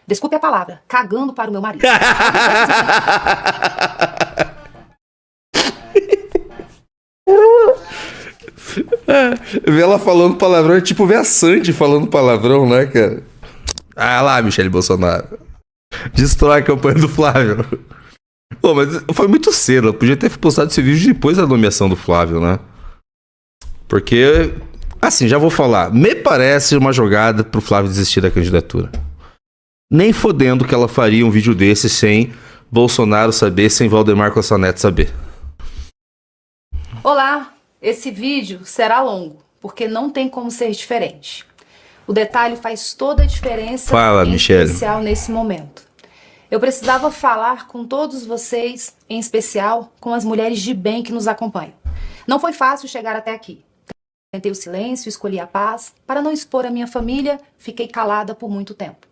desculpe a palavra, cagando para o meu marido. Ver ela falando palavrão é tipo ver a Sandy falando palavrão, né, cara? Ah lá, Michele Bolsonaro. Destrói a campanha do Flávio. Pô, mas foi muito cedo. Eu podia ter postado esse vídeo depois da nomeação do Flávio, né? Porque, assim, já vou falar. Me parece uma jogada pro Flávio desistir da candidatura. Nem fodendo que ela faria um vídeo desse sem Bolsonaro saber, sem Valdemar Costa Neto saber. Olá, esse vídeo será longo, porque não tem como ser diferente. O detalhe faz toda a diferença, Fala, em Michele. especial nesse momento. Eu precisava falar com todos vocês, em especial com as mulheres de bem que nos acompanham. Não foi fácil chegar até aqui. Tentei o silêncio, escolhi a paz. Para não expor a minha família, fiquei calada por muito tempo.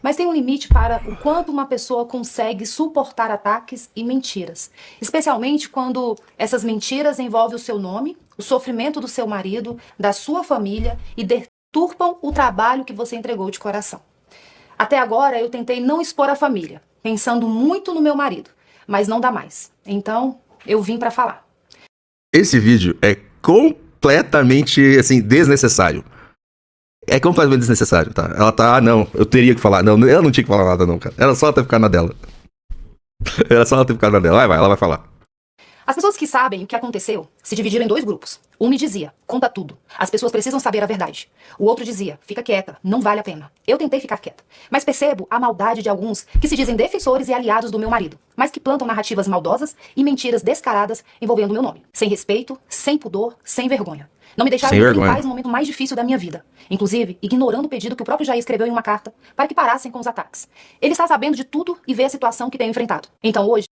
Mas tem um limite para o quanto uma pessoa consegue suportar ataques e mentiras. Especialmente quando essas mentiras envolvem o seu nome, o sofrimento do seu marido, da sua família e deturpam o trabalho que você entregou de coração. Até agora eu tentei não expor a família, pensando muito no meu marido, mas não dá mais. Então eu vim para falar. Esse vídeo é completamente, assim, desnecessário. É completamente desnecessário, tá? Ela tá, não, eu teria que falar. Não, ela não tinha que falar nada, não, cara. Era só ela ter ficado na dela. Era só ela ter ficado na dela. Vai, ela vai falar. As pessoas que sabem o que aconteceu se dividiram em dois grupos. Um me dizia, conta tudo. As pessoas precisam saber a verdade. O outro dizia, fica quieta, não vale a pena. Eu tentei ficar quieta. Mas percebo a maldade de alguns que se dizem defensores e aliados do meu marido, mas que plantam narrativas maldosas e mentiras descaradas envolvendo meu nome. Sem respeito, sem pudor, sem vergonha. Não me deixaram viver em paz no momento mais difícil da minha vida. Inclusive, ignorando o pedido que o próprio Jair escreveu em uma carta para que parassem com os ataques. Ele está sabendo de tudo e vê a situação que tenho enfrentado. Então hoje...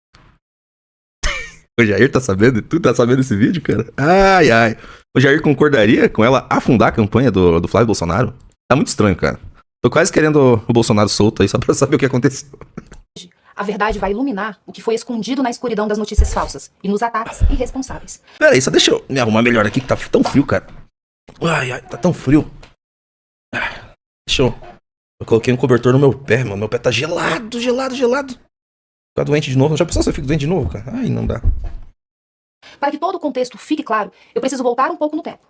O Jair tá sabendo? Tu tá sabendo desse vídeo, cara? Ai, ai. O Jair concordaria com ela afundar a campanha do Flávio Bolsonaro? Tá muito estranho, cara. Tô quase querendo o Bolsonaro solto aí só pra saber o que aconteceu. A verdade vai iluminar o que foi escondido na escuridão das notícias falsas e nos ataques irresponsáveis. Pera aí, só deixa eu me arrumar melhor aqui que tá tão frio, cara. Ai, ai, tá tão frio. Deixa eu... Eu coloquei um cobertor no meu pé, mano. Meu pé tá gelado, gelado, gelado. Ficar doente de novo. Já pensou se eu fico doente de novo, cara? Ai, não dá. Para que todo o contexto fique claro, eu preciso voltar um pouco no tempo.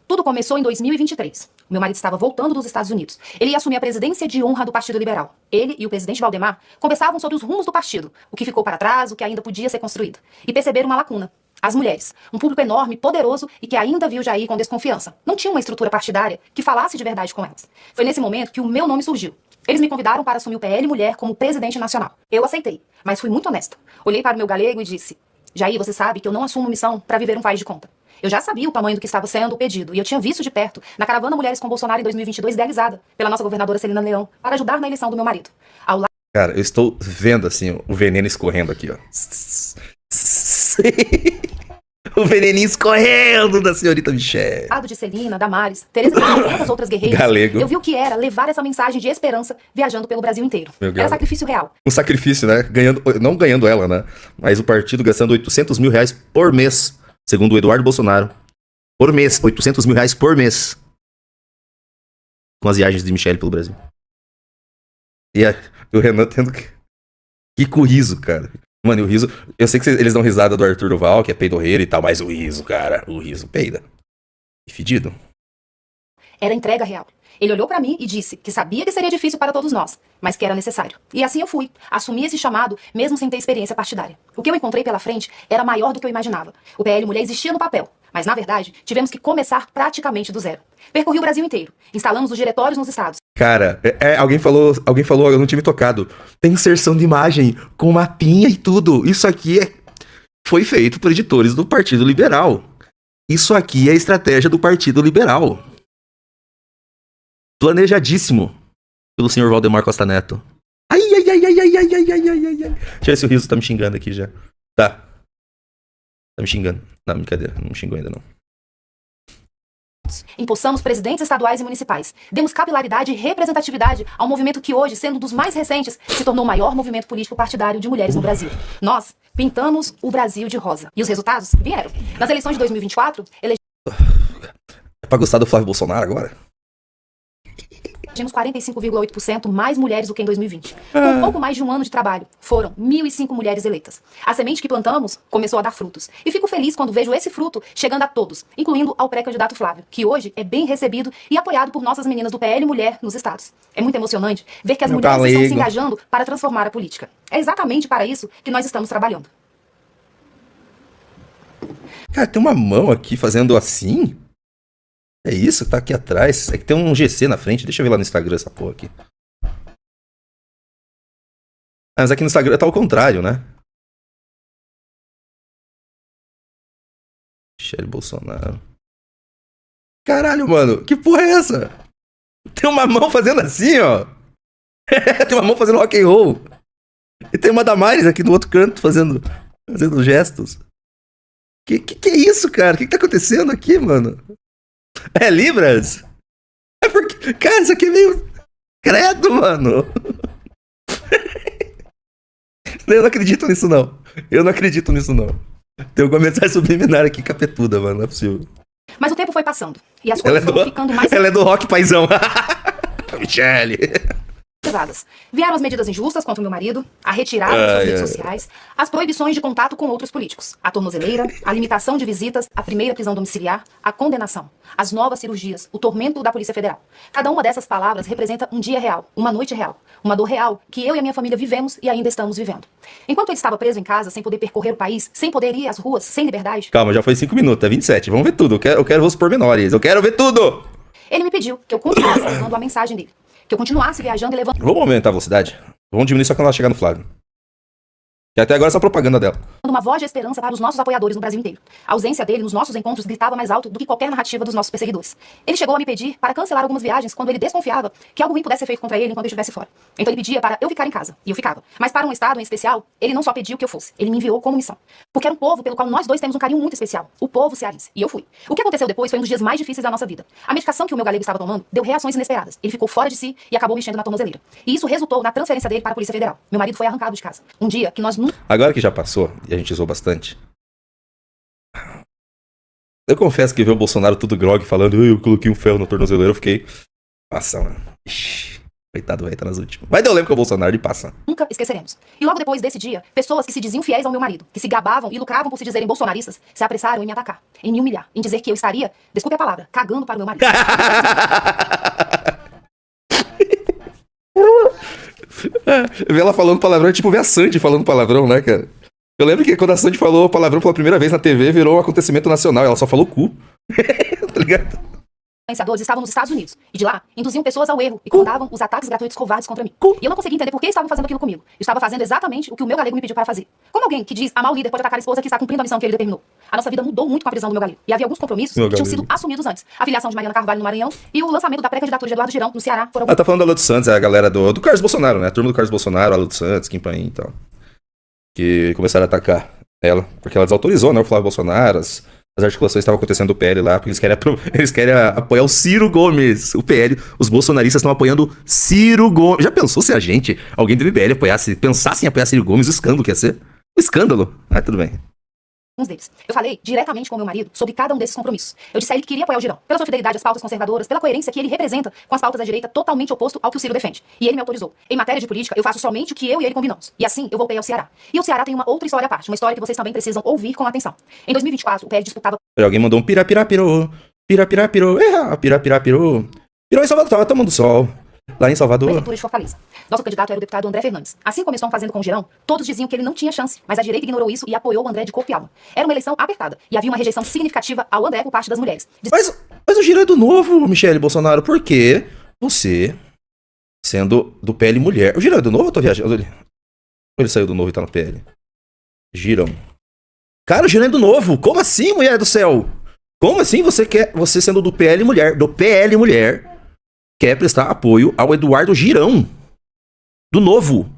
Tudo começou em 2023. Meu marido estava voltando dos Estados Unidos. Ele ia assumir a presidência de honra do Partido Liberal. Ele e o presidente Valdemar conversavam sobre os rumos do partido, o que ficou para trás, o que ainda podia ser construído. E perceberam uma lacuna. As mulheres. Um público enorme, poderoso e que ainda viu Jair com desconfiança. Não tinha uma estrutura partidária que falasse de verdade com elas. Foi nesse momento que o meu nome surgiu. Eles me convidaram para assumir o PL Mulher como presidente nacional. Eu aceitei, mas fui muito honesta. Olhei para o meu galego e disse: Jair, você sabe que eu não assumo missão para viver um faz de conta. Eu já sabia o tamanho do que estava sendo o pedido, e eu tinha visto de perto, na caravana Mulheres com Bolsonaro em 2022, idealizada pela nossa governadora Celina Leão, para ajudar na eleição do meu marido. Ao lado... Cara, eu estou vendo, assim, o veneno escorrendo aqui, ó. O veneninho escorrendo da senhorita Michele. Lado de Celina, Damares, Tereza e tantas outras guerreiras, Galego. eu vi o que era levar essa mensagem de esperança viajando pelo Brasil inteiro. Era sacrifício real. Um sacrifício, né? Ganhando, não ganhando ela, né? Mas o partido gastando R$800 mil por mês, segundo o Eduardo Bolsonaro. Por mês, R$800 mil por mês. Com as viagens de Michele pelo Brasil. E o Renan tendo que... Que com o riso, cara. Mano, e o riso... Eu sei que eles dão risada do Arthur Duval, que é peidorreiro e tal, mas o riso, cara... O riso peida. E fedido. Era entrega real. Ele olhou pra mim e disse que sabia que seria difícil para todos nós, mas que era necessário. E assim eu fui. Assumi esse chamado, mesmo sem ter experiência partidária. O que eu encontrei pela frente era maior do que eu imaginava. O PL Mulher existia no papel, mas na verdade tivemos que começar praticamente do zero. Percorri o Brasil inteiro. Instalamos os diretórios nos estados. Cara, alguém falou, eu não tinha me tocado. Tem inserção de imagem com mapinha e tudo. Isso aqui foi feito por editores do Partido Liberal. Isso aqui é a estratégia do Partido Liberal. Planejadíssimo pelo senhor Valdemar Costa Neto. Ai, ai, ai, ai, ai, ai, ai, ai, ai, ai. Deixa eu ver se o riso tá me xingando aqui já. Tá. Tá me xingando. Não, brincadeira, não me xingou ainda não. Impulsamos presidentes estaduais e municipais. Demos capilaridade e representatividade ao movimento que hoje, sendo um dos mais recentes, se tornou o maior movimento político partidário de mulheres no Brasil. Nós pintamos o Brasil de rosa. E os resultados vieram. Nas eleições de 2024, É pra gostar do Flávio Bolsonaro agora? Tínhamos 45,8% mais mulheres do que em 2020. Com pouco mais de um ano de trabalho, foram 1.005 mulheres eleitas. A semente que plantamos começou a dar frutos. E fico feliz quando vejo esse fruto chegando a todos, incluindo ao pré-candidato Flávio, que hoje é bem recebido e apoiado por nossas meninas do PL Mulher nos estados. É muito emocionante ver que as mulheres estão se engajando para transformar a política. É exatamente para isso que nós estamos trabalhando. Cara, tem uma mão aqui fazendo assim? É isso? Tá aqui atrás. É que tem um GC na frente. Deixa eu ver lá no Instagram essa porra aqui. Ah, mas aqui no Instagram tá ao contrário, né? Michele Bolsonaro. Caralho, mano. Que porra é essa? Tem uma mão fazendo assim, ó. Tem uma mão fazendo rock and roll. E tem uma Damares aqui no outro canto fazendo gestos. Que é isso, cara? O que tá acontecendo aqui, mano? É Libras? É porque... Cara, isso aqui é meio... Credo, mano. Eu não acredito nisso, não. Eu não acredito nisso, não. Tem uma mensagem subliminar aqui, capetuda, mano. Não é possível. Mas o tempo foi passando. E as coisas foram ficando mais... Ela é do rock, paizão. Michele. pesadas. Vieram as medidas injustas contra o meu marido, a retirada das suas redes sociais, as proibições de contato com outros políticos, a tornozeleira, a limitação de visitas, a primeira prisão domiciliar, a condenação, as novas cirurgias, o tormento da Polícia Federal. Cada uma dessas palavras representa um dia real, uma noite real, uma dor real que eu e a minha família vivemos e ainda estamos vivendo. Enquanto ele estava preso em casa, sem poder percorrer o país, sem poder ir às ruas, sem liberdade... Calma, já foi 5 minutos, é 27. Vamos ver tudo. Eu quero ver os pormenores. Eu quero ver tudo! Ele me pediu que eu continuasse levando a mensagem dele. Que eu continuasse viajando e levando... Vamos aumentar a velocidade? Vamos diminuir só quando ela chegar no Flávio. Que até agora é só propaganda dela. Uma voz de esperança para os nossos apoiadores no Brasil inteiro. A ausência dele nos nossos encontros gritava mais alto do que qualquer narrativa dos nossos perseguidores. Ele chegou a me pedir para cancelar algumas viagens quando ele desconfiava que algo ruim pudesse ser feito contra ele enquanto eu estivesse fora. Então ele pedia para eu ficar em casa. E eu ficava. Mas para um estado em especial, ele não só pediu que eu fosse. Ele me enviou como missão. Porque era um povo pelo qual nós dois temos um carinho muito especial. O povo cearense. E eu fui. O que aconteceu depois foi um dos dias mais difíceis da nossa vida. A medicação que o meu galego estava tomando deu reações inesperadas. Ele ficou fora de si e acabou mexendo na tornozeleira. E isso resultou na transferência dele para a Polícia Federal. Meu marido foi arrancado de casa. Um dia que nós nunca... Agora que já passou, e a gente usou bastante. Eu confesso que ver o Bolsonaro tudo grog falando, eu coloquei um ferro no tornozeleiro, eu fiquei... Nossa, mano. Ixi, coitado, velho, tá nas últimas. Mas eu lembro que é o Bolsonaro, ele passa. Nunca esqueceremos. E logo depois desse dia, pessoas que se diziam fiéis ao meu marido, que se gabavam e lucravam por se dizerem bolsonaristas, se apressaram em me atacar, em me humilhar, em dizer que eu estaria, desculpe a palavra, cagando para o meu marido. Ver ela falando palavrão é tipo ver a Sandy falando palavrão, né, cara? Eu lembro que quando a Sandy falou palavrão pela primeira vez na TV, virou um acontecimento nacional. Ela só falou cu. Tá ligado? Influenciadores estavam nos Estados Unidos e de lá induziam pessoas ao erro e comandavam os ataques gratuitos covardes contra mim. E eu não conseguia entender por que estavam fazendo aquilo comigo. Eu estava fazendo exatamente o que o meu galego me pediu para fazer. Como alguém que diz amar o líder pode atacar a esposa que está cumprindo a missão que ele determinou. A nossa vida mudou muito com a prisão do meu galego. E havia alguns compromissos que tinham sido assumidos antes. A filiação de Mariana Carvalho no Maranhão e o lançamento da pré-candidatura de Eduardo Girão no Ceará foram... Ela tá falando da Lula dos Santos, é a galera do Carlos Bolsonaro, né? A turma do Carlos Bolsonaro, a Lula dos Santos, Kim Paim e tal. Que começaram a atacar ela, porque ela desautorizou, né? O Flávio Bolsonaro, as articulações estavam acontecendo do PL lá, porque eles querem apoiar o Ciro Gomes. O PL, os bolsonaristas estão apoiando Ciro Gomes. Já pensou se alguém do PL pensasse em apoiar Ciro Gomes, o escândalo que ia ser? O escândalo. Ah, tudo bem. Uns deles. Eu falei diretamente com o meu marido sobre cada um desses compromissos. Eu disse a ele que queria apoiar o Girão, pela sua fidelidade às pautas conservadoras, pela coerência que ele representa com as pautas da direita totalmente oposto ao que o Ciro defende. E ele me autorizou. Em matéria de política, eu faço somente o que eu e ele combinamos. E assim, eu voltei ao Ceará. E o Ceará tem uma outra história à parte, uma história que vocês também precisam ouvir com atenção. Em 2024, o PL disputava... Alguém mandou um pirapirapirô, pirapirapirô, pirapirapirô. Pirou em Salvador, tava tomando sol. Lá em Salvador. Prefeitura de Fortaleza. Nosso candidato era o deputado André Fernandes. Assim como estão fazendo com o Girão, todos diziam que ele não tinha chance, mas a direita ignorou isso e apoiou o André de corpo e alma. Era uma eleição apertada e havia uma rejeição significativa ao André por parte das mulheres. Mas o Girão é do novo, Michele Bolsonaro, por quê? Você, sendo do PL mulher... O Girão é do novo ou eu tô viajando? Ou ele saiu do novo e tá no PL? Girão. Cara, o Girão é do novo. Como assim, mulher do céu? Como assim você sendo do PL mulher, quer prestar apoio ao Eduardo Girão, do Novo?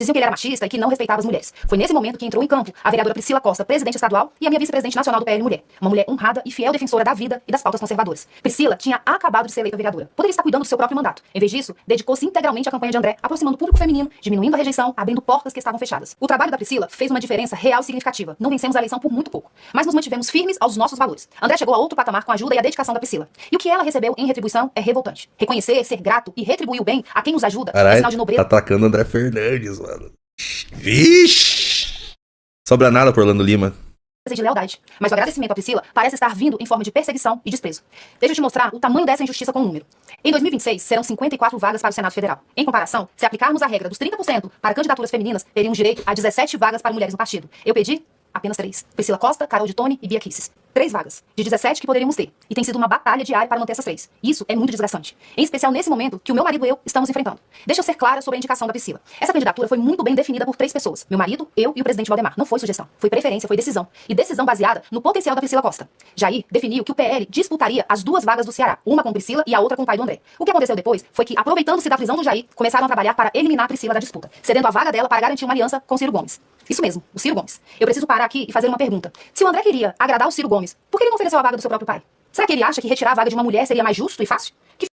Diziam que ele era machista e que não respeitava as mulheres. Foi nesse momento que entrou em campo a vereadora Priscila Costa, presidente estadual, e a minha vice-presidente nacional do PL Mulher. Uma mulher honrada e fiel defensora da vida e das pautas conservadoras. Priscila tinha acabado de ser eleita vereadora. Poderia estar cuidando do seu próprio mandato. Em vez disso, dedicou-se integralmente à campanha de André, aproximando o público feminino, diminuindo a rejeição, abrindo portas que estavam fechadas. O trabalho da Priscila fez uma diferença real e significativa. Não vencemos a eleição por muito pouco, mas nos mantivemos firmes aos nossos valores. André chegou a outro patamar com a ajuda e a dedicação da Priscila. E o que ela recebeu em retribuição é revoltante. Reconhecer, ser grato e retribuir o bem a quem nos ajuda é sinal de nobreza. Tá atacando André Fernandes, mano. Vixe! Sobra nada por Orlando Lima. De lealdade. Mas o agradecimento à Priscila parece estar vindo em forma de perseguição e desprezo. Deixa eu te mostrar o tamanho dessa injustiça com o número. Em 2026, serão 54 vagas para o Senado Federal. Em comparação, se aplicarmos a regra dos 30% para candidaturas femininas, teríamos direito a 17 vagas para mulheres no partido. Eu pedi apenas 3. Priscila Costa, Carol de Tone e Bia Kisses. 3 vagas, de 17 que poderíamos ter. E tem sido uma batalha diária para manter essas 3. Isso é muito desgastante. Em especial nesse momento que o meu marido e eu estamos enfrentando. Deixa eu ser clara sobre a indicação da Priscila. Essa candidatura foi muito bem definida por 3 pessoas. Meu marido, eu e o presidente Valdemar. Não foi sugestão. Foi preferência, foi decisão. E decisão baseada no potencial da Priscila Costa. Jair definiu que o PL disputaria as 2 vagas do Ceará. Uma com Priscila e a outra com o pai do André. O que aconteceu depois foi que, aproveitando-se da prisão do Jair, começaram a trabalhar para eliminar a Priscila da disputa, cedendo a vaga dela para garantir uma aliança com Ciro Gomes. Isso mesmo, o Ciro Gomes. Eu preciso parar aqui e fazer uma pergunta. Se o André queria agradar o Ciro Gomes, por que ele não ofereceu a vaga do seu próprio pai? Será que ele acha que retirar a vaga de uma mulher seria mais justo e fácil? Que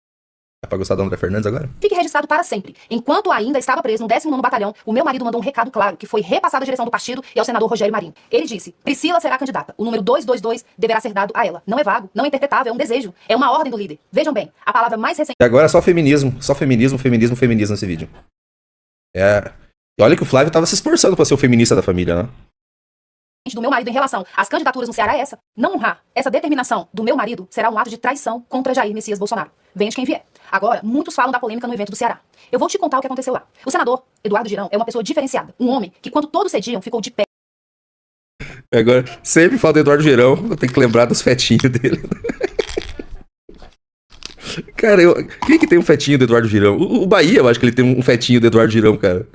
É pra gostar do André Fernandes agora? fique registrado para sempre. Enquanto ainda estava preso no 19º Batalhão, o meu marido mandou um recado claro, que foi repassado à direção do partido e ao senador Rogério Marinho. Ele disse: Priscila será candidata. O número 222 deverá ser dado a ela. Não é vago, não é interpretável, é um desejo. É uma ordem do líder. Vejam bem, a palavra mais recente E agora é só feminismo nesse vídeo. E olha que o Flávio tava se esforçando pra ser o feminista da família, né? do meu marido em relação às candidaturas no Ceará é essa. Não honrar essa determinação do meu marido será um ato de traição contra Jair Messias Bolsonaro. Venha de quem vier. Agora, muitos falam da polêmica no evento do Ceará. Eu vou te contar o que aconteceu lá. O senador Eduardo Girão é uma pessoa diferenciada. Um homem que, quando todos cediam, ficou de pé. Agora, sempre fala do Eduardo Girão, eu tenho que lembrar dos fetinhos dele. Cara, quem é que tem um fetinho do Eduardo Girão? O Bahia, eu acho que ele tem um fetinho do Eduardo Girão, cara.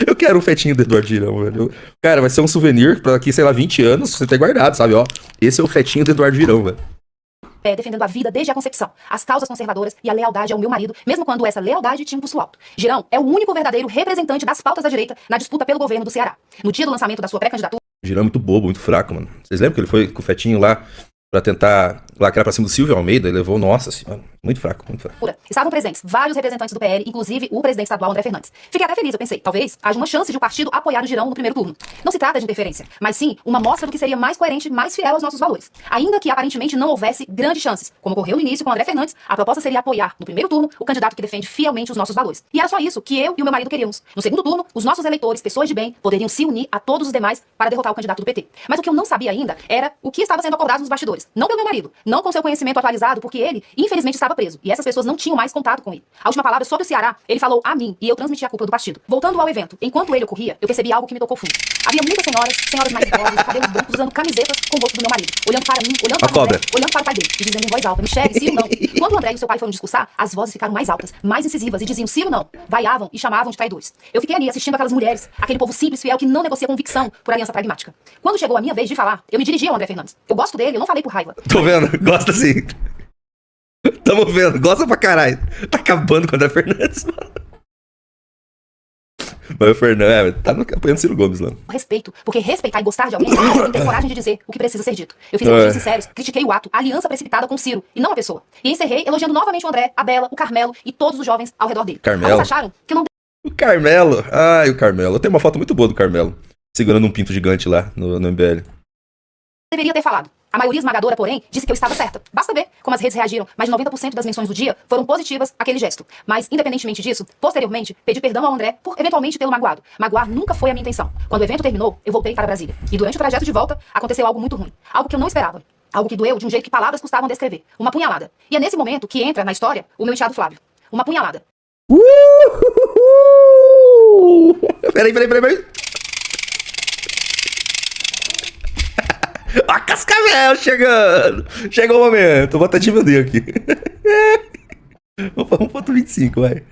Eu quero um fetinho do Eduardo Girão, velho. Cara, vai ser um souvenir pra daqui, sei lá, 20 anos, você ter guardado, sabe? Ó, esse é o fetinho do Eduardo Girão, velho. Defendendo a vida desde a concepção, as causas conservadoras e a lealdade ao meu marido, mesmo quando essa lealdade tinha um custo alto. Girão é o único verdadeiro representante das pautas da direita na disputa pelo governo do Ceará. No dia do lançamento da sua pré-candidatura, Girão é muito bobo, muito fraco, mano. Vocês lembram que ele foi com o fetinho lá pra tentar lacrar pra cima do Silvio Almeida? Ele levou, nossa senhora, muito fraco, muito fraco. estavam presentes vários representantes do PL, inclusive o presidente estadual André Fernandes. Fiquei até feliz, eu pensei, talvez haja uma chance de o partido apoiar o Girão no primeiro turno. Não se trata de interferência, mas sim uma mostra do que seria mais coerente, mais fiel aos nossos valores. Ainda que aparentemente não houvesse grandes chances, como ocorreu no início com André Fernandes, a proposta seria apoiar no primeiro turno o candidato que defende fielmente os nossos valores. E era só isso que eu e o meu marido queríamos. No segundo turno, os nossos eleitores, pessoas de bem, poderiam se unir a todos os demais para derrotar o candidato do PT. Mas o que eu não sabia ainda era o que estava sendo acordado nos bastidores. Não pelo meu marido, não com seu conhecimento atualizado, porque ele, infelizmente, estava preso. E essas pessoas não tinham mais contato com ele. A última palavra sobre o Ceará, ele falou a mim, e eu transmiti a culpa do partido. Voltando ao evento, enquanto ele ocorria, eu percebi algo que me tocou fundo. Havia muitas senhoras mais idosas, de cabelos brancos, usando camisetas com o rosto do meu marido, olhando para mim, olhando para o André, olhando para o pai dele, e dizendo em voz alta: Michele, Ciro não. Quando o André e o seu pai foram discursar, as vozes ficaram mais altas, mais incisivas, e diziam Ciro não. Vaiavam e chamavam de traidores. Eu fiquei ali assistindo aquelas mulheres, aquele povo simples, fiel, que não negocia convicção por aliança pragmática. Quando chegou a minha vez de falar, eu me dirigi ao André Fernandes. Eu gosto dele, eu não falei por raiva. Tô vendo, gosta sim. Tamo vendo, gosta pra caralho. Tá acabando com o André Fernandes, mano. Mas o Fernandes tá apoiando Ciro Gomes lá. Respeito, porque respeitar e gostar de alguém é ter coragem de dizer o que precisa ser dito. Eu fiz elogios sinceros, critiquei o ato, a aliança precipitada com Ciro, e não a pessoa. E encerrei elogiando novamente o André, a Bela, o Carmelo e todos os jovens ao redor dele. Carmelo? Alguns acharam que eu não O Carmelo, ai, o Carmelo. Eu tenho uma foto muito boa do Carmelo, segurando um pinto gigante lá no MBL. deveria ter falado. A maioria esmagadora, porém, disse que eu estava certa. Basta ver como as redes reagiram. Mais de 90% das menções do dia foram positivas àquele gesto. Mas, independentemente disso, posteriormente, pedi perdão ao André por eventualmente tê-lo magoado. Magoar nunca foi a minha intenção. Quando o evento terminou, eu voltei para Brasília. E durante o trajeto de volta, aconteceu algo muito ruim. Algo que eu não esperava. Algo que doeu de um jeito que palavras custavam descrever. Uma punhalada. E é nesse momento que entra na história o meu enteado Flávio. Uma punhalada. Peraí. Ó, Cascavel chegando! Chegou o momento, vou até diminuir aqui. 1.25, vai.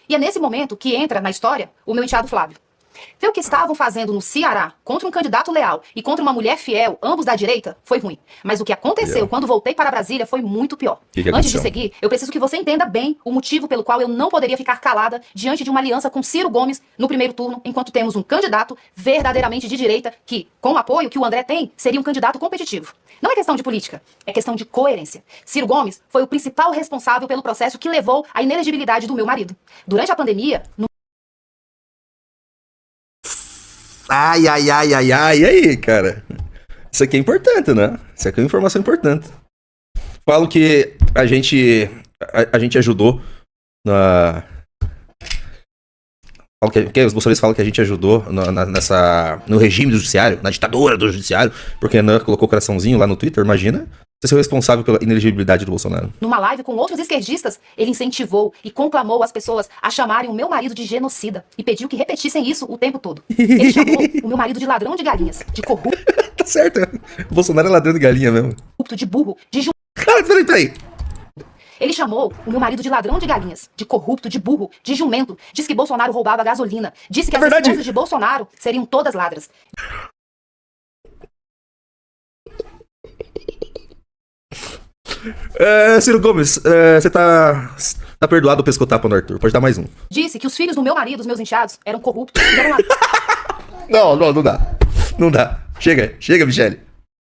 E é nesse momento que entra na história o meu enteado Flávio. Ver o que estavam fazendo no Ceará contra um candidato leal e contra uma mulher fiel, ambos da direita, foi ruim. Mas o que aconteceu quando voltei para Brasília foi muito pior. Antes de seguir, eu preciso que você entenda bem o motivo pelo qual eu não poderia ficar calada diante de uma aliança com Ciro Gomes no primeiro turno, enquanto temos um candidato verdadeiramente de direita que, com o apoio que o André tem, seria um candidato competitivo. Não é questão de política, é questão de coerência. Ciro Gomes foi o principal responsável pelo processo que levou à inelegibilidade do meu marido. Durante a pandemia, Ai, ai, ai, ai, ai, e aí, cara? Isso aqui é importante, né? Isso aqui é uma informação importante. Falo que a gente ajudou na... Os bolsonaristas falam que a gente ajudou no regime do judiciário, na ditadura do judiciário, porque a Renan colocou o coraçãozinho lá no Twitter, imagina. Você ser o responsável pela inelegibilidade do Bolsonaro. Numa live com outros esquerdistas, ele incentivou e conclamou as pessoas a chamarem o meu marido de genocida e pediu que repetissem isso o tempo todo. Ele chamou o meu marido de ladrão de galinhas, de corrupto, Tá certo. O Bolsonaro é ladrão de galinha mesmo. de burro, de jumento. Cara, peraí. Ele chamou o meu marido de ladrão de galinhas, de corrupto, de burro, de jumento. Disse que Bolsonaro roubava gasolina. Disse que as esposas de Bolsonaro seriam todas ladras. Ciro Gomes, você tá perdoado o pescotapo no Arthur. Pode dar mais um. Disse que os filhos do meu marido, os meus enteados, eram corruptos e eram ladrões. Não dá. Não dá. Chega, Michele.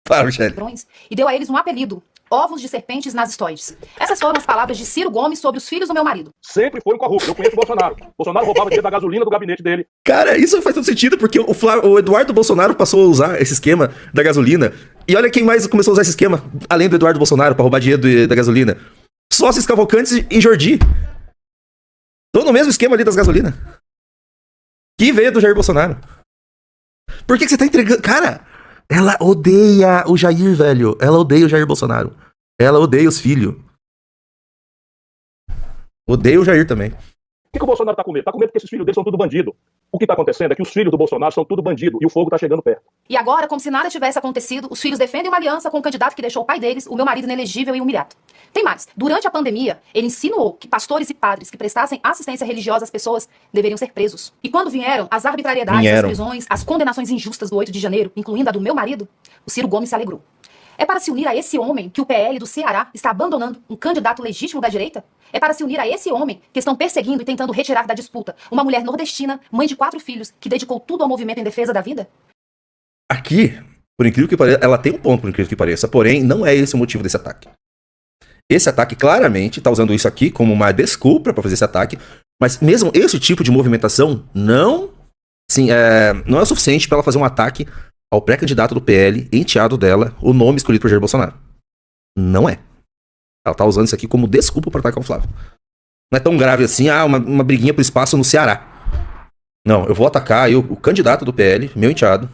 Para, Michele. E deu a eles um apelido: ovos de serpentes nazistoides. Essas foram as palavras de Ciro Gomes sobre os filhos do meu marido. Sempre foi um corrupto. Eu conheço o Bolsonaro. Bolsonaro roubava dinheiro da gasolina do gabinete dele. Cara, isso faz todo sentido, porque o Eduardo Bolsonaro passou a usar esse esquema da gasolina. E olha quem mais começou a usar esse esquema, além do Eduardo Bolsonaro, pra roubar dinheiro da gasolina. Sócios Cavalcantes e Jordi. Tô no mesmo esquema ali das gasolinas. Que veio do Jair Bolsonaro. Por que você tá entregando... Cara, ela odeia o Jair, velho. Ela odeia o Jair Bolsonaro. Ela odeia os filhos. Odeia o Jair também. O que o Bolsonaro tá com medo? Tá com medo porque esses filhos dele são tudo bandido. O que tá acontecendo é que os filhos do Bolsonaro são tudo bandido e o fogo tá chegando perto. E agora, como se nada tivesse acontecido, os filhos defendem uma aliança com o candidato que deixou o pai deles, o meu marido, inelegível e humilhado. Tem mais. Durante a pandemia, ele insinuou que pastores e padres que prestassem assistência religiosa às pessoas deveriam ser presos. E quando vieram as arbitrariedades, as prisões, as condenações injustas do 8 de janeiro, incluindo a do meu marido, o Ciro Gomes se alegrou. É para se unir a esse homem que o PL do Ceará está abandonando um candidato legítimo da direita? É para se unir a esse homem que estão perseguindo e tentando retirar da disputa uma mulher nordestina, mãe de 4 filhos, que dedicou tudo ao movimento em defesa da vida? Aqui, por incrível que pareça, ela tem um ponto, por incrível que pareça, porém, não é esse o motivo desse ataque. Esse ataque claramente tá usando isso aqui como uma desculpa para fazer esse ataque, mas mesmo esse tipo de movimentação não é o suficiente para ela fazer um ataque ao pré-candidato do PL, enteado dela, o nome escolhido por Jair Bolsonaro. Não é. Ela tá usando isso aqui como desculpa para atacar o Flávio. Não é tão grave assim, uma briguinha pro espaço no Ceará. Não, eu vou atacar o candidato do PL, meu enteado,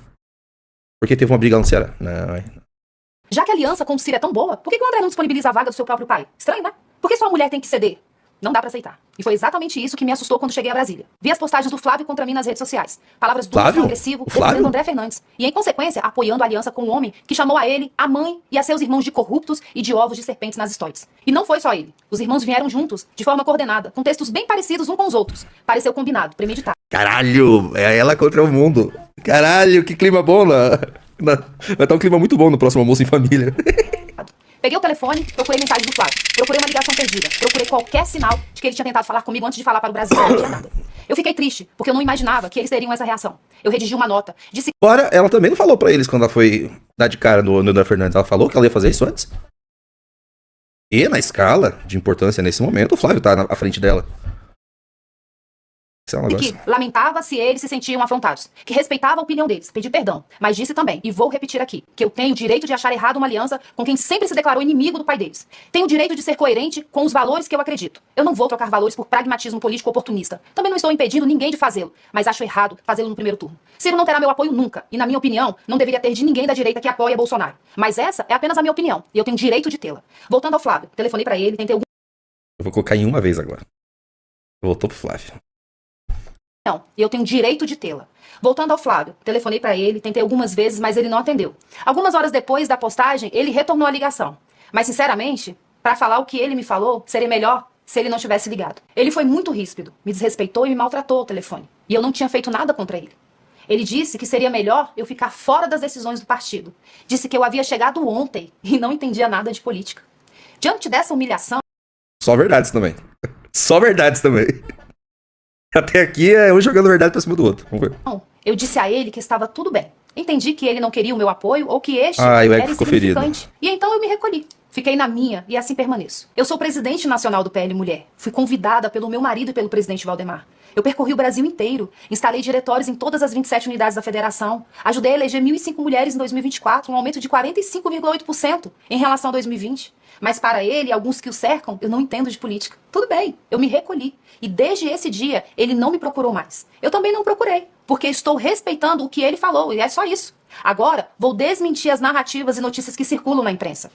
porque teve uma briga lá no Ceará. Não. Já que a aliança com o Ciro é tão boa, por que o André não disponibiliza a vaga do seu próprio pai? Estranho, né? Por que sua mulher tem que ceder? Não dá pra aceitar. E foi exatamente isso que me assustou quando cheguei a Brasília. Vi as postagens do Flávio contra mim nas redes sociais. Palavras duras, agressivo, defendendo André Fernandes. E, em consequência, apoiando a aliança com um homem que chamou a ele, a mãe e a seus irmãos de corruptos e de ovos de serpentes nazistoides. E não foi só ele. Os irmãos vieram juntos, de forma coordenada, com textos bem parecidos uns com os outros. Pareceu combinado, premeditado. Caralho, é ela contra o mundo. Caralho, que clima bom. Vai estar um clima muito bom no próximo almoço em família. Peguei o telefone, procurei mensagem do Flávio, procurei uma ligação perdida, procurei qualquer sinal de que ele tinha tentado falar comigo antes de falar para o Brasil. Não tinha nada. Eu fiquei triste, porque eu não imaginava que eles teriam essa reação. Eu redigi uma nota, disse... Agora, ela também não falou pra eles quando ela foi dar de cara no André Fernandes. Ela falou que ela ia fazer isso antes. E na escala de importância nesse momento, o Flávio tá à frente dela. Isso é um negócio. Que lamentava se eles se sentiam afrontados, que respeitava a opinião deles, pedi perdão, mas disse também, e vou repetir aqui, que eu tenho o direito de achar errado uma aliança com quem sempre se declarou inimigo do pai deles. Tenho o direito de ser coerente com os valores que eu acredito. Eu não vou trocar valores por pragmatismo político oportunista. Também não estou impedindo ninguém de fazê-lo, mas acho errado fazê-lo no primeiro turno. Ciro não terá meu apoio nunca, e na minha opinião, não deveria ter de ninguém da direita que apoia Bolsonaro. Mas essa é apenas a minha opinião, e eu tenho o direito de tê-la. Voltando ao Flávio, telefonei pra ele, tentei algum... Eu vou colocar em uma vez agora. Voltou pro Flávio. Não, e eu tenho direito de tê-la. Voltando ao Flávio, telefonei pra ele, tentei algumas vezes, mas ele não atendeu. Algumas horas depois da postagem, ele retornou a ligação. Mas, sinceramente, pra falar o que ele me falou, seria melhor se ele não tivesse ligado. Ele foi muito ríspido, me desrespeitou e me maltratou ao telefone. E eu não tinha feito nada contra ele. Ele disse que seria melhor eu ficar fora das decisões do partido. Disse que eu havia chegado ontem e não entendia nada de política. Diante dessa humilhação... Só verdades também. Só verdades também. Até aqui é um jogando verdade pra cima do outro. Vamos ver. Eu disse a ele que estava tudo bem. Entendi que ele não queria o meu apoio ou que este O era ego ficou ferido. insignificante. E então eu me recolhi. Fiquei na minha e assim permaneço. Eu sou presidente nacional do PL Mulher. Fui convidada pelo meu marido e pelo presidente Valdemar. Eu percorri o Brasil inteiro, instalei diretórios em todas as 27 unidades da federação, ajudei a eleger 1.005 mulheres em 2024, um aumento de 45,8% em relação a 2020. Mas para ele e alguns que o cercam, eu não entendo de política. Tudo bem, eu me recolhi. E desde esse dia, ele não me procurou mais. Eu também não procurei, porque estou respeitando o que ele falou, e é só isso. Agora, vou desmentir as narrativas e notícias que circulam na imprensa.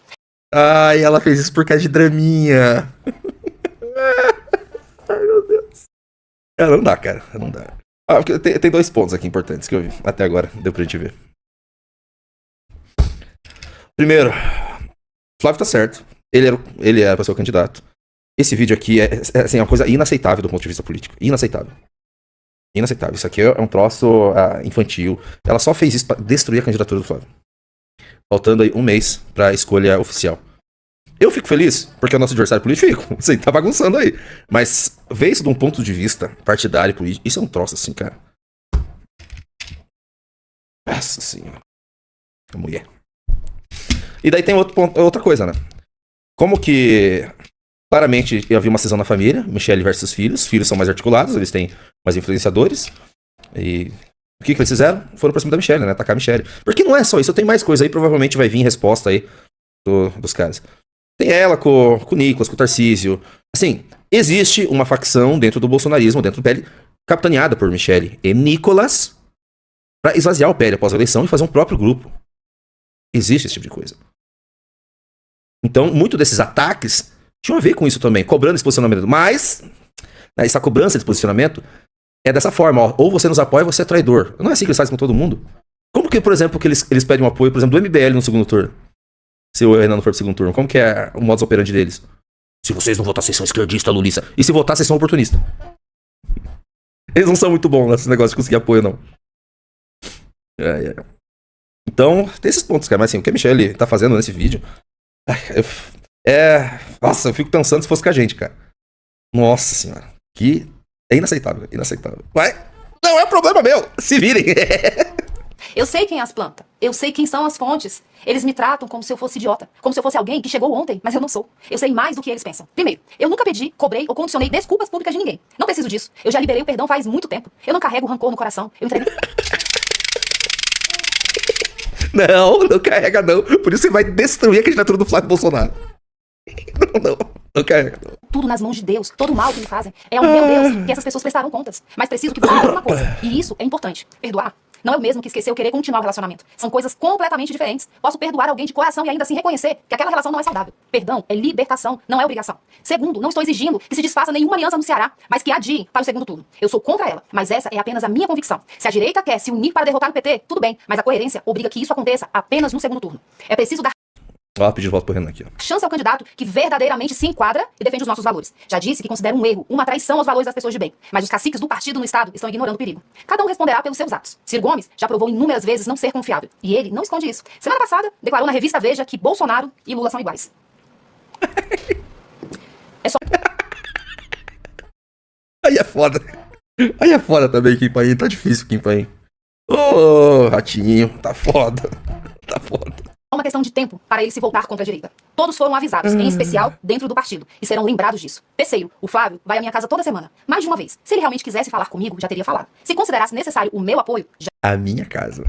Ai, ela fez isso por causa de draminha. Ai, meu Deus. Não dá, cara. Não dá. Porque tem dois pontos aqui importantes que eu vi. Até agora, deu pra gente ver. Primeiro, Flávio tá certo. Ele era pra ser o candidato. Esse vídeo aqui é assim, uma coisa inaceitável do ponto de vista político. Inaceitável. Inaceitável. Isso aqui é um troço infantil. Ela só fez isso pra destruir a candidatura do Flávio. Faltando aí um mês pra escolha oficial. Eu fico feliz, porque é o nosso adversário político. Fico. Isso aí tá bagunçando aí. Mas ver isso de um ponto de vista partidário, político, isso é um troço assim, cara. Nossa senhora. A mulher. E daí tem outra coisa, né? Como que... Claramente havia uma cisão na família, Michele versus filhos. Os filhos são mais articulados, eles têm mais influenciadores. E o que eles fizeram? Foram pra cima da Michele, né? Atacar a Michele. Porque não é só isso, tem mais coisa aí, provavelmente vai vir resposta aí dos caras. Tem ela com o Nicolas, com o Tarcísio. Assim, existe uma facção dentro do bolsonarismo, dentro do PL, capitaneada por Michele e Nicolas, pra esvaziar o PL após a eleição e fazer um próprio grupo. Existe esse tipo de coisa. Então, muito desses ataques tinham a ver com isso também, cobrando esse posicionamento. Mas, essa cobrança de posicionamento é dessa forma, ó, ou você nos apoia ou você é traidor. Não é assim que eles fazem com todo mundo. Como que, por exemplo, que eles pedem um apoio, por exemplo, do MBL no segundo turno? Se o Renan não for pro segundo turno, como que é o modus operandi deles? Se vocês não votar, vocês são esquerdista, lulista. E se votar, vocês são oportunista. Eles não são muito bons nesse negócio de conseguir apoio, não. Então, tem esses pontos, cara. Mas assim, o que a Michele tá fazendo nesse vídeo... Nossa, eu fico pensando se fosse com a gente, cara. Nossa senhora. Que é inaceitável, inaceitável. Mas não é problema meu. Se virem. Eu sei quem as planta. Eu sei quem são as fontes. Eles me tratam como se eu fosse idiota. Como se eu fosse alguém que chegou ontem, mas eu não sou. Eu sei mais do que eles pensam. Primeiro, eu nunca pedi, cobrei ou condicionei desculpas públicas de ninguém. Não preciso disso. Eu já liberei o perdão faz muito tempo. Eu não carrego rancor no coração. Eu entreguei... Não carrega não. Por isso você vai destruir a candidatura do Flávio Bolsonaro. Não carrega não. Tudo nas mãos de Deus. Todo o mal que me fazem é ao meu Deus que essas pessoas prestaram contas. Mas preciso que você entenda uma coisa. E isso é importante. Perdoar não é o mesmo que esquecer ou querer continuar o relacionamento. São coisas completamente diferentes. Posso perdoar alguém de coração e ainda assim reconhecer que aquela relação não é saudável. Perdão é libertação, não é obrigação. Segundo, não estou exigindo que se desfaça nenhuma aliança no Ceará, mas que adie para o segundo turno. Eu sou contra ela, mas essa é apenas a minha convicção. Se a direita quer se unir para derrotar o PT, tudo bem, mas a coerência obriga que isso aconteça apenas no segundo turno. É preciso dar Ó, pedi de volta pro Renan aqui, ó. chance ao candidato que verdadeiramente se enquadra e defende os nossos valores. Já disse que considera um erro, uma traição aos valores das pessoas de bem. Mas os caciques do partido no estado estão ignorando o perigo. Cada um responderá pelos seus atos. Ciro Gomes já provou inúmeras vezes não ser confiável. E ele não esconde isso. Semana passada, declarou na revista Veja que Bolsonaro e Lula são iguais. É só... Aí é foda. Aí é foda também, Kim Paim. Tá difícil, Kim Paim. Ô, ratinho. Tá foda. Tá foda. uma questão de tempo para ele se voltar contra a direita. Todos foram avisados, em especial dentro do partido, e serão lembrados disso. Terceiro, o Flávio vai à minha casa toda semana, mais de uma vez. Se ele realmente quisesse falar comigo, já teria falado. Se considerasse necessário o meu apoio, A minha casa.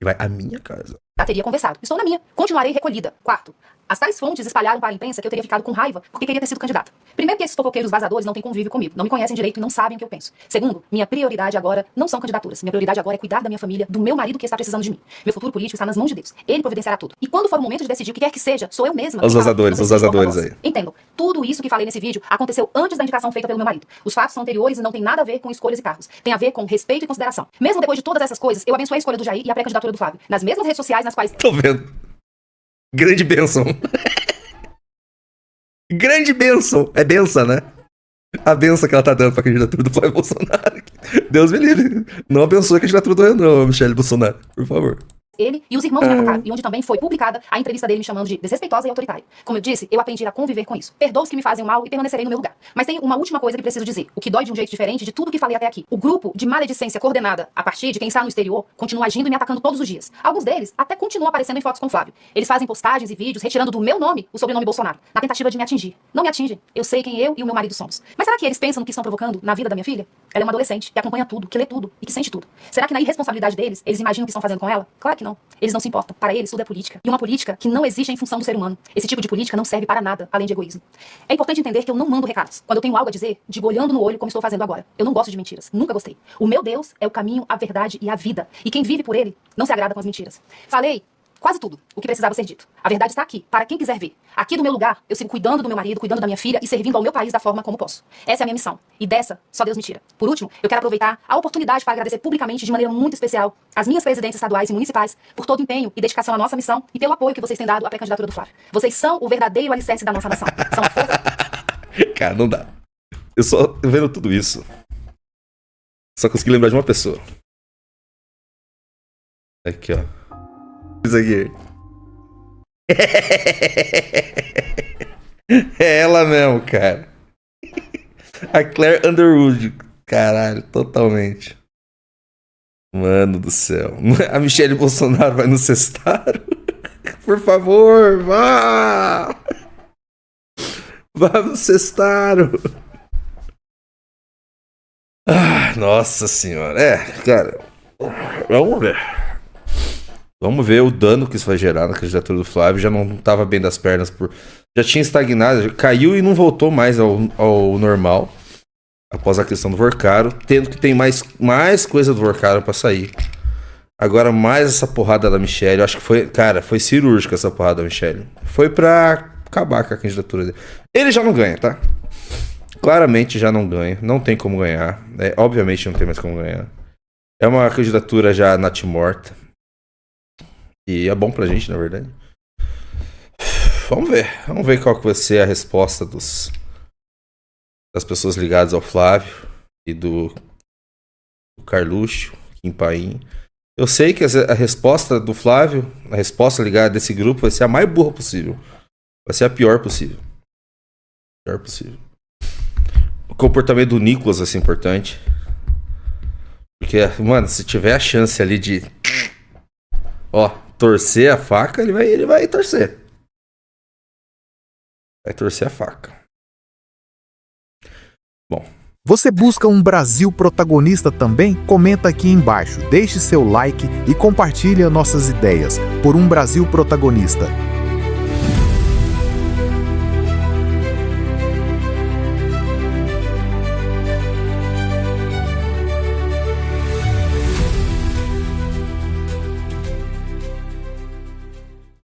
Ele vai à minha casa. já teria conversado. Estou na minha. Continuarei recolhida. Quarto, as tais fontes espalharam para a imprensa que eu teria ficado com raiva porque queria ter sido candidata. Primeiro que esses fofoqueiros vazadores não têm convívio comigo, não me conhecem direito e não sabem o que eu penso. Segundo, minha prioridade agora não são candidaturas. Minha prioridade agora é cuidar da minha família, do meu marido que está precisando de mim. Meu futuro político está nas mãos de Deus. Ele providenciará tudo. E quando for o momento de decidir o que quer que seja, sou eu mesma. Os que falo. vazadores, Não os preciso de vazadores porta-voz. aí. Entendam, tudo isso que falei nesse vídeo aconteceu antes da indicação feita pelo meu marido. Os fatos são anteriores e não tem nada a ver com escolhas e cargos. Tem a ver com respeito e consideração. Mesmo depois de todas essas coisas, eu abençoei a escolha do Jair e a pré-candidatura do Flávio. Nas mesmas redes sociais nas quais Tô vendo. Grande bênção. Grande bênção. É benção, né? A benção que ela tá dando pra candidatura do Flávio Bolsonaro. Deus me livre. Não abençoe a candidatura do Renan, Michele Bolsonaro, por favor. Ele e os irmãos me atacaram, e onde também foi publicada a entrevista dele me chamando de desrespeitosa e autoritária. Como eu disse, eu aprendi a conviver com isso. Perdoo os que me fazem o mal e permanecerei no meu lugar. Mas tem uma última coisa que preciso dizer, o que dói de um jeito diferente de tudo que falei até aqui. O grupo de maledicência coordenada a partir de quem está no exterior continua agindo e me atacando todos os dias. Alguns deles até continuam aparecendo em fotos com o Flávio. Eles fazem postagens e vídeos retirando do meu nome o sobrenome Bolsonaro, na tentativa de me atingir. Não me atingem. Eu sei quem eu e o meu marido somos. Mas será que eles pensam no que estão provocando na vida da minha filha? Ela é uma adolescente que acompanha tudo, que lê tudo e que sente tudo. Será que na irresponsabilidade deles, eles imaginam o que estão fazendo com ela? Claro que não. Eles não se importam. Para eles, tudo é política. E uma política que não existe em função do ser humano. Esse tipo de política não serve para nada, além de egoísmo. É importante entender que eu não mando recados. Quando eu tenho algo a dizer, digo olhando no olho como estou fazendo agora. Eu não gosto de mentiras. Nunca gostei. O meu Deus é o caminho, a verdade e a vida. E quem vive por ele não se agrada com as mentiras. Falei quase tudo o que precisava ser dito. A verdade está aqui, para quem quiser ver. Aqui do meu lugar, eu sigo cuidando do meu marido, cuidando da minha filha e servindo ao meu país da forma como posso. Essa é a minha missão. E dessa, só Deus me tira. Por último, eu quero aproveitar a oportunidade para agradecer publicamente, de maneira muito especial, as minhas presidentes estaduais e municipais por todo o empenho e dedicação à nossa missão e pelo apoio que vocês têm dado à pré-candidatura do Flávio. Vocês são o verdadeiro alicerce da nossa nação. São a força... Cara, não dá. Eu só vendo tudo isso, só consegui lembrar de uma pessoa. Aqui, ó. Isso aqui. É ela mesmo, cara. A Claire Underwood. Caralho, totalmente. Mano do céu. A Michele Bolsonaro vai no cestário? Por favor, vá! Vá no cestário. Ah, nossa senhora. É, cara. Vamos ver. Vamos ver o dano que isso vai gerar na candidatura do Flávio. Já não estava bem das pernas. Já tinha estagnado, já caiu e não voltou mais ao normal. Após a questão do Vorcaro. Tendo que tem mais coisa do Vorcaro para sair. Agora mais essa porrada da Michele. Eu acho que foi, cara, foi cirúrgica essa porrada da Michele. Foi pra acabar com a candidatura dele. Ele já não ganha, tá? Claramente já não ganha. Não tem como ganhar. Obviamente não tem mais como ganhar. É uma candidatura já natimorta. E é bom pra gente, na verdade. Vamos ver qual que vai ser a resposta das pessoas ligadas ao Flávio e do Carluxo, Kim Paim. Eu sei que a resposta do Flávio, a resposta ligada desse grupo vai ser a mais burra possível. Vai ser a pior possível. Pior possível. O comportamento do Nicolas vai ser importante. Porque, mano, se tiver a chance ali de... Ó, torcer a faca, ele vai torcer. Vai torcer a faca. Bom. Você busca um Brasil protagonista também? Comenta aqui embaixo, deixe seu like e compartilhe nossas ideias por um Brasil protagonista.